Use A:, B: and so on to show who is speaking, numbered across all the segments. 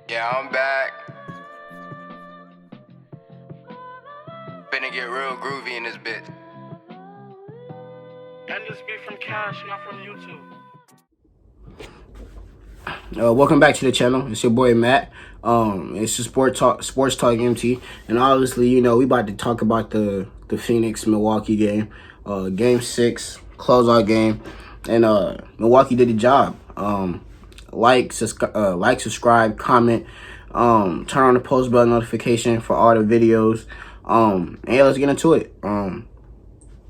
A: Yeah, I'm back. Finna get real groovy in this bitch.
B: And this be from Cash, not from YouTube.
C: Welcome back to the channel. It's your boy Matt. It's the Sports Talk MT, and obviously, we about to talk about the Phoenix Milwaukee game, Game 6 closeout game, and Milwaukee did the job. Subscribe, comment, turn on the post bell notification for all the videos. And yeah, let's get into it.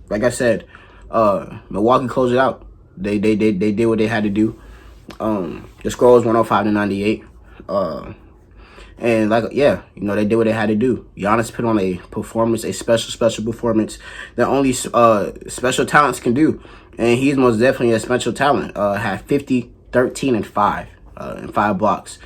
C: Like I said, Milwaukee closed it out. They did what they had to do. The score was 105-98. And they did what they had to do. Giannis put on a performance, a special performance that only special talents can do. And he's most definitely a special talent. Had 50, 13, and 5 and 5 blocks.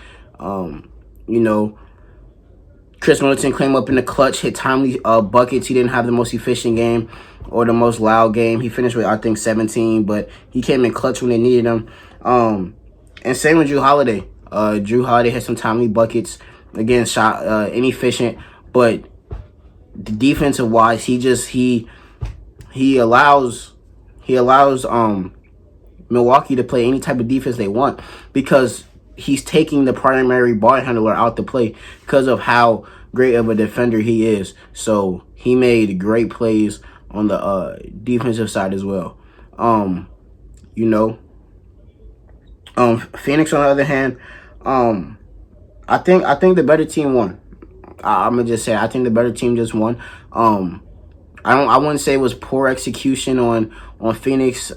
C: Chris Middleton came up in the clutch, hit timely buckets. He didn't have the most efficient game or the most loud game. He finished with, I think, 17, but he came in clutch when they needed him. And same with Drew Holiday. Drew Holiday had some timely buckets. Again, shot inefficient, but defensive wise, he allows Milwaukee to play any type of defense they want, because he's taking the primary ball handler out to play because of how great of a defender he is. So he made great plays on the defensive side as well. Phoenix, on the other hand, I think the better team won. I'm gonna just say I think the better team just won. I wouldn't say it was poor execution on Phoenix's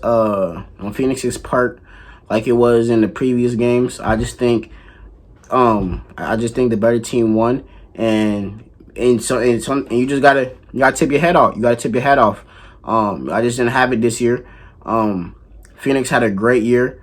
C: part like it was in the previous games. I just think the better team won, and you just gotta tip your head off. You gotta tip your head off. I just didn't have it this year. Phoenix had a great year.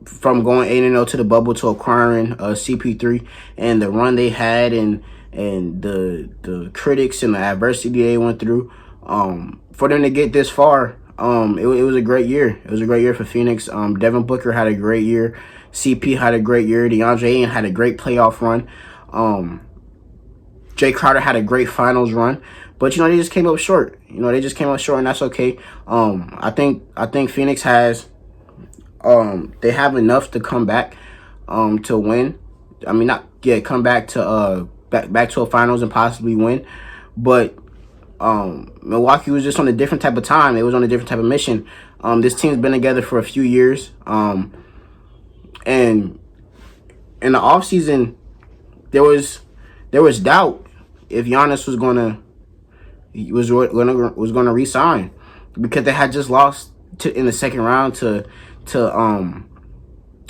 C: From going 8-0 to the bubble to acquiring CP3, and the run they had, and the critics and the adversity they went through, for them to get this far, it was a great year. It was a great year for Phoenix. Devin Booker had a great year. CP had a great year. DeAndre Ayton had a great playoff run. Jay Crowder had a great finals run. But they just came up short. They just came up short, and that's okay. I think Phoenix has they have enough to come back to win. I mean, come back to back to a finals and possibly win. But Milwaukee was just on a different type of time. It was on a different type of mission. This team's been together for a few years. And in the offseason, there was doubt if Giannis was gonna resign, because they had just lost in the second round to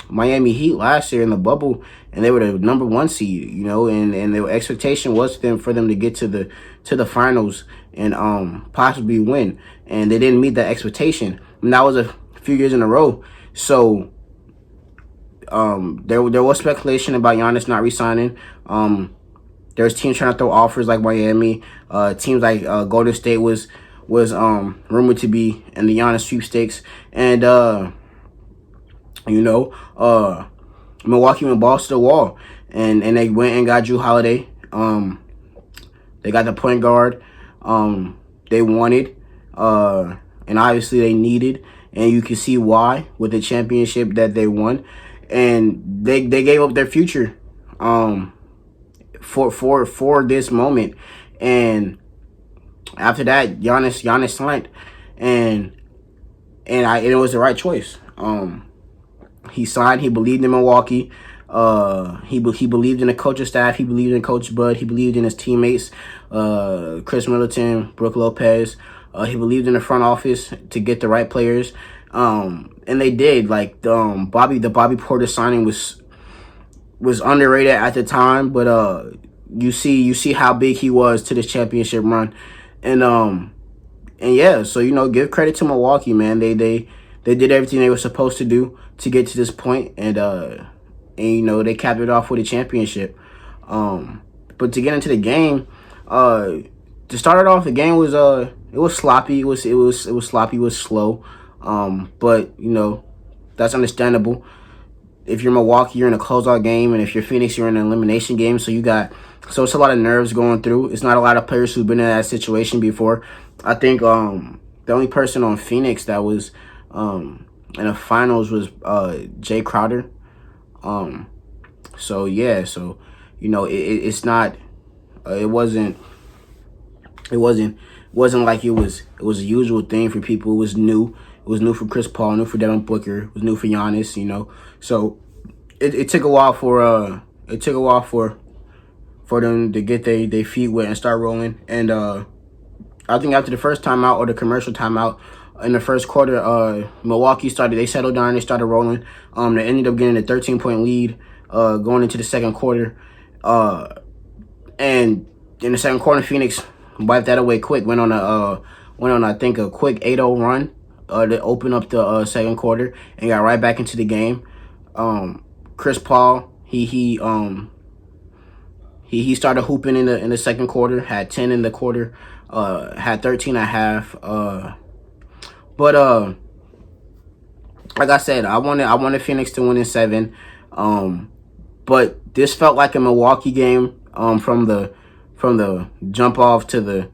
C: Miami Heat last year in the bubble, and they were the number 1 seed, and the expectation was for them to get to the finals and possibly win, and they didn't meet that expectation. And that was a few years in a row. So there was speculation about Giannis not resigning. There was teams trying to throw offers like Miami. Teams like Golden State was rumored to be in the Giannis sweepstakes, and Milwaukee went balls to the wall, and they went and got Drew Holiday. They got the point guard they wanted, and obviously they needed, and you can see why with the championship that they won, and they gave up their future for this moment. And after that, Giannis signed, and it was the right choice. He signed. He believed in Milwaukee. He believed in the coaching staff. He believed in Coach Bud. He believed in his teammates, Chris Middleton, Brook Lopez. He believed in the front office to get the right players, and they did. Like the Bobby Portis signing was underrated at the time, but you see how big he was to this championship run, and yeah. So give credit to Milwaukee, man. They did everything they were supposed to do to get to this point, and they capped it off with a championship. But to get into the game, to start it off, the game was it was sloppy. It was sloppy. It was slow. But that's understandable. if you're Milwaukee, you're in a closeout game, and if you're Phoenix, you're in an elimination game. So it's a lot of nerves going through. It's not a lot of players who've been in that situation before. I think the only person on Phoenix that was in the finals was Jay Crowder. So yeah, so it's not. It wasn't like it was a usual thing for people. It was new. It was new for Chris Paul, new for Devin Booker, it was new for Giannis, So it took a while for them to get their feet wet and start rolling. And I think after the first timeout or the commercial timeout in the first quarter, Milwaukee they settled down, they started rolling. They ended up getting a 13-point lead going into the second quarter. And in the second quarter, Phoenix wiped that away quick. Went on I think a quick 8-0 run to open up the second quarter and got right back into the game. Chris Paul he started hooping in the second quarter. Had 10 in the quarter. Had 13 at half. But like I said, I wanted Phoenix to win in 7. But this felt like a Milwaukee game. From the jump off to the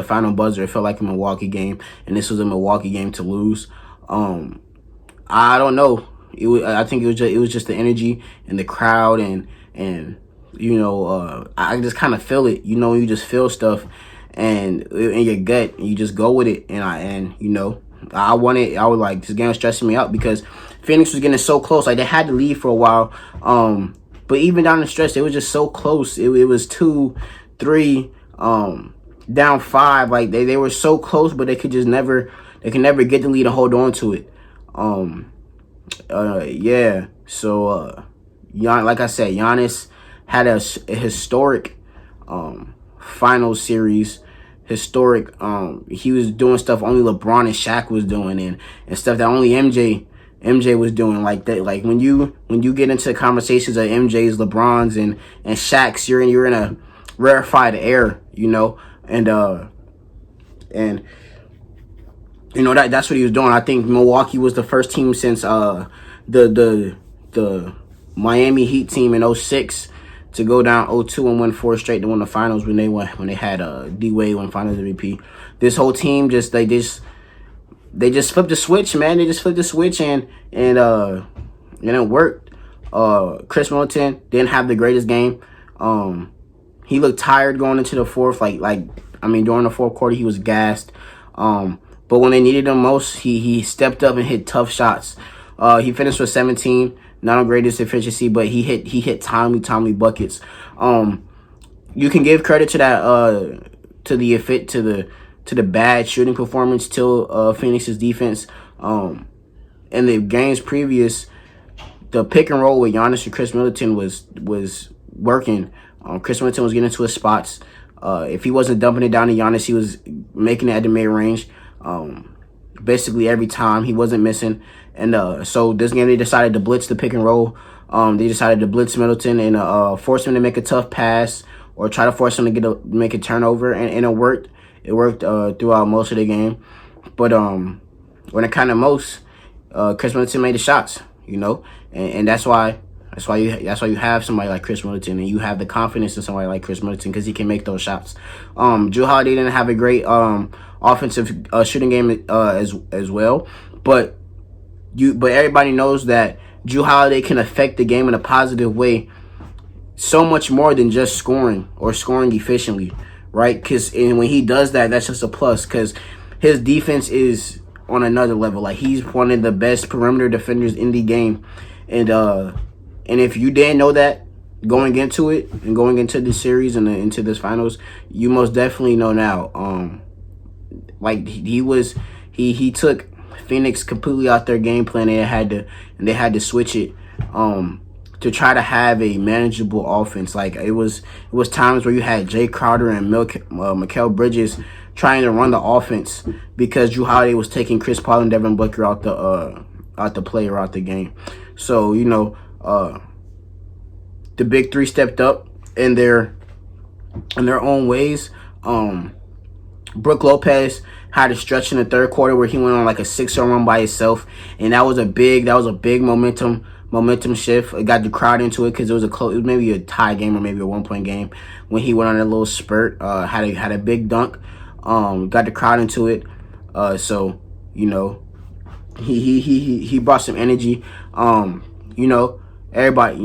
C: final buzzer, it felt like a Milwaukee game, and this was a Milwaukee game to lose. I don't know. I think it was just the energy and the crowd, and I just kind of feel it. You just feel stuff, and in your gut, you just go with it. I was like, this game was stressing me out because Phoenix was getting so close. Like, they had to leave for a while. But even down the stretch, it was just so close. It was 2-3, down 5. Like they were so close, but they could never get the lead and hold on to it. Yeah. So, like I said, Giannis had a historic final series. Historic. He was doing stuff only LeBron and Shaq was doing, and stuff that only MJ was doing, like that. Like when you get into conversations of MJ's, LeBron's, and Shaq's, you're in a rarefied air, and that's what he was doing. I think Milwaukee was the first team since the Miami Heat team in 06 to go down 0-2 and win 4 straight to win the finals when they had D-Wade win Finals MVP. This whole team they just flipped the switch, man. They just flipped the switch and it worked. Chris Middleton didn't have the greatest game. He looked tired going into the fourth. During the fourth quarter, he was gassed. But when they needed him most, he stepped up and hit tough shots. He finished with 17, not on greatest efficiency, but he hit timely buckets. You can give credit to that to the bad shooting performance to Phoenix's defense. In the games previous, the pick and roll with Giannis and Chris Middleton was working. Chris Middleton was getting into his spots. If he wasn't dumping it down to Giannis, he was making it at the mid-range. Basically every time, he wasn't missing. And so this game, they decided to blitz the pick and roll. They decided to blitz Middleton and force him to make a tough pass or try to force him to make a turnover, and it worked. It worked throughout most of the game. But when it kind of most, Chris Middleton made the shots, and that's why you have somebody like Chris Middleton, and you have the confidence in somebody like Chris Middleton because he can make those shots. Jrue Holiday didn't have a great offensive shooting game as well, but everybody knows that Jrue Holiday can affect the game in a positive way, so much more than just scoring or scoring efficiently, right? Because when he does that, that's just a plus because his defense is on another level. Like, he's one of the best perimeter defenders in the game, and if you didn't know that going into it and going into this series and into this finals, you most definitely know now. He took Phoenix completely out their game plan, and they had to switch it to try to have a manageable offense. Like, it was times where you had Jay Crowder and Mikal Bridges trying to run the offense because Jrue Holiday was taking Chris Paul and Devin Booker out the play or out the game. So the big three stepped up in their own ways. Brook Lopez had a stretch in the third quarter where he went on like a 6-0 run by himself, and that was a big momentum momentum shift. It got the crowd into it because it was it was maybe a tie game or maybe a 1-point game when he went on a little spurt. Had a big dunk. Got the crowd into it. So you know, he brought some energy. You know, everybody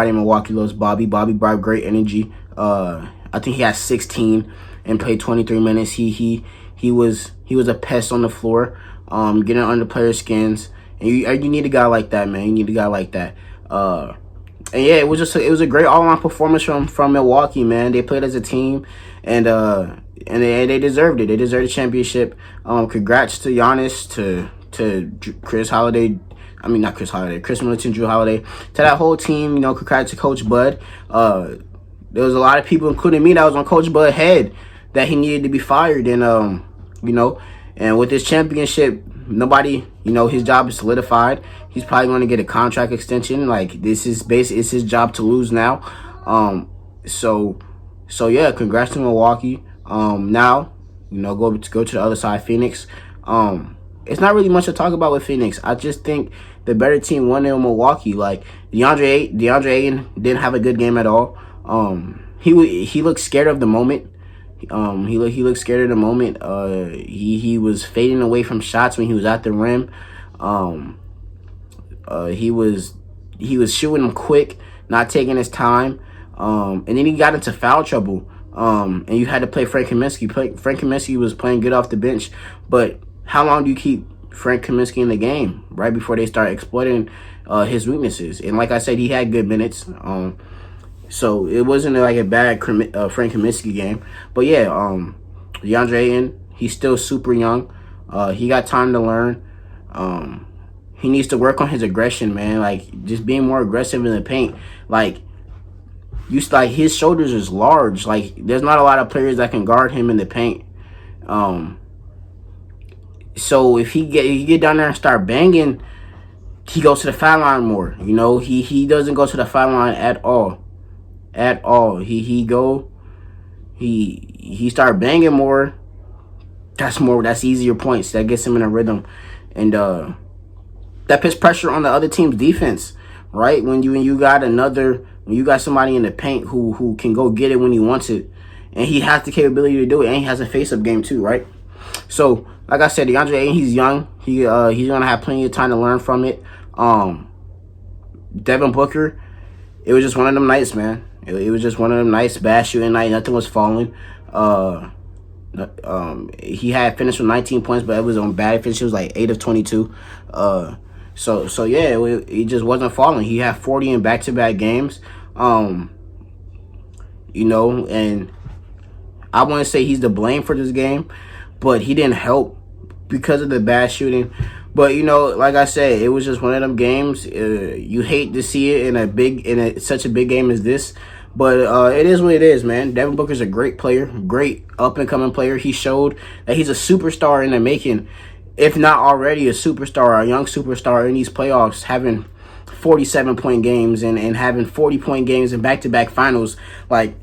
C: in Milwaukee loves Bobby. Bobby brought great energy. I think he had 16 and played 23 minutes. He was a pest on the floor, getting under players' skins. And you need a guy like that, man. You need a guy like that. And yeah, it was a great all-around performance from Milwaukee, man. They played as a team, and they deserved it. They deserved the championship. Congrats to Giannis, to Chris Holiday. I mean, not Chris Holiday, Chris Middleton, Drew Holiday, to that whole team. You know, congrats to Coach Bud. There was a lot of people, including me, that was on Coach Bud's head that he needed to be fired, and you know, and with this championship, nobody, you know, his job is solidified. He's probably going to get a contract extension. Like, this is basically, it's his job to lose now. So yeah, congrats to Milwaukee. Now, you know, go to the other side, Phoenix. It's not really much to talk about with Phoenix. I just think the better team won in Milwaukee. Like, DeAndre Ayton didn't have a good game at all. He looked scared of the moment. He looked scared of the moment. He was fading away from shots when he was at the rim. He was shooting them quick, not taking his time. And then he got into foul trouble. And you had to play Frank Kaminsky. Frank Kaminsky was playing good off the bench, but how long do you keep Frank Kaminsky in the game right before they start exploiting his weaknesses? And like I said, he had good minutes. So it wasn't like a bad Frank Kaminsky game. But yeah, DeAndre Ayton, he's still super young. He got time to learn. He needs to work on his aggression, man. Like, just being more aggressive in the paint. Like his shoulders is large. Like, there's not a lot of players that can guard him in the paint. So if he get down there and start banging, he goes to the foul line more. You know, he doesn't go to the foul line at all. At all. He start banging more. That's easier points. That gets him in a rhythm. And that puts pressure on the other team's defense, right? When you got somebody in the paint who can go get it when he wants it, and he has the capability to do it, and he has a face-up game too, right? So, like I said, DeAndre Ayton, he's young. He's gonna have plenty of time to learn from it. Devin Booker, it was just one of them nights, man. It was just one of them nights, bad shooting night. Nothing was falling. He had finished with 19 points, but it was on bad finish. It was like 8 of 22. So yeah, it just wasn't falling. He had 40 in back-to-back games. You know, and I want to say he's to blame for this game, but he didn't help because of the bad shooting. But, you know, like I said, it was just one of them games. You hate to see it in such a big game as this. But it is what it is, man. Devin Booker's a great player, great up-and-coming player. He showed that he's a superstar in the making, if not already a superstar, a young superstar in these playoffs, having 47-point games and having 40-point games in back-to-back finals. Like,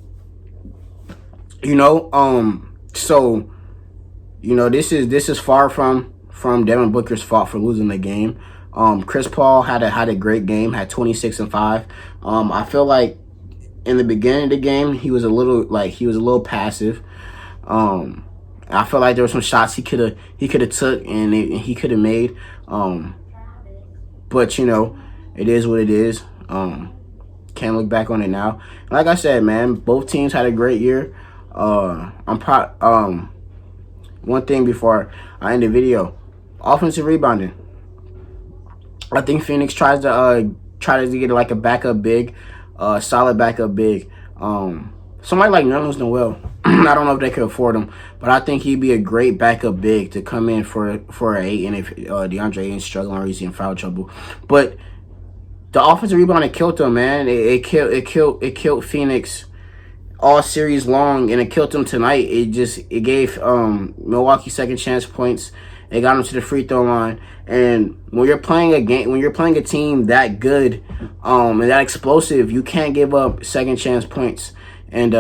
C: you know, so, you know, this is far from Devin Booker's fault for losing the game. Chris Paul had a great game, had 26 and 5. I feel like in the beginning of the game, he was a little passive. I feel like there were some shots he could have took and he could have made. But you know, it is what it is. Can't look back on it now. Like I said, man, both teams had a great year. I'm proud. One thing before I end the video, offensive rebounding. I think Phoenix tries to get like a backup big. Solid backup big. Somebody like Nerlens Noel. I don't know if they could afford him, but I think he'd be a great backup big to come in for an 8, and if DeAndre Ayton's struggling or he's in foul trouble. But the offensive rebounding killed them, man. It killed Phoenix all series long, and it killed them tonight. It gave Milwaukee second chance points. It got them to the free throw line. And when you're playing a team that good, and that explosive, you can't give up second chance points. And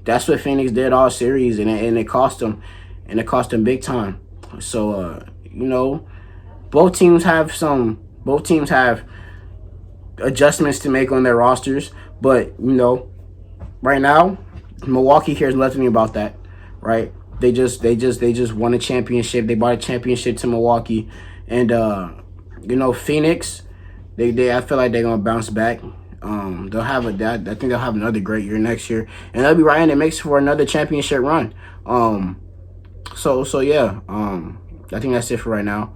C: that's what Phoenix did all series, and it cost them, big time. So you know, both teams have adjustments to make on their rosters. But right now, Milwaukee cares nothing about that. Right? They just won a championship. They brought a championship to Milwaukee, and Phoenix. They I feel like they're gonna bounce back. They'll have I think they'll have another great year next year, and they'll be right in the mix for another championship run. So yeah. I think that's it for right now.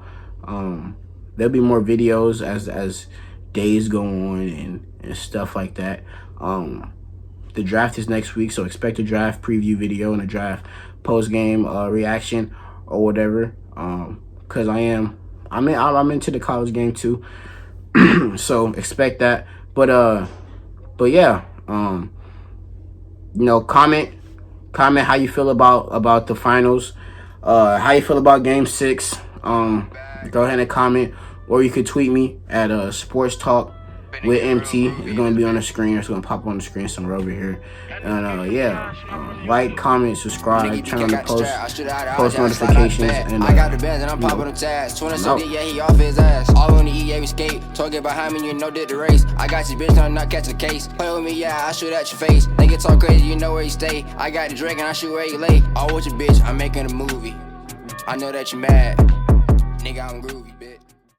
C: There'll be more videos as days go on and stuff like that. The draft is next week, so expect a draft preview video and a draft post game reaction or whatever. Cause I'm into the college game too. So expect that. But yeah. Comment how you feel about the finals. How you feel about Game 6. Go ahead and comment, or you could tweet me at Sports Talk with MT. It's going to be on the screen. It's going to pop on the screen somewhere over here. And like, comment, subscribe, turn on the post notifications. And
A: I got the bands and I'm popping them tags. 20 something, yeah, he off his ass. All on the EA escape. Talking behind me, did the race. I got your bitch, not catch a case. Play with me, yeah, I shoot at your face. Nigga talk crazy, you know where you stay. I got the drink and I shoot where you lay. All with your bitch, I'm making a movie. I know that you mad. Nigga, I'm groovy, bitch.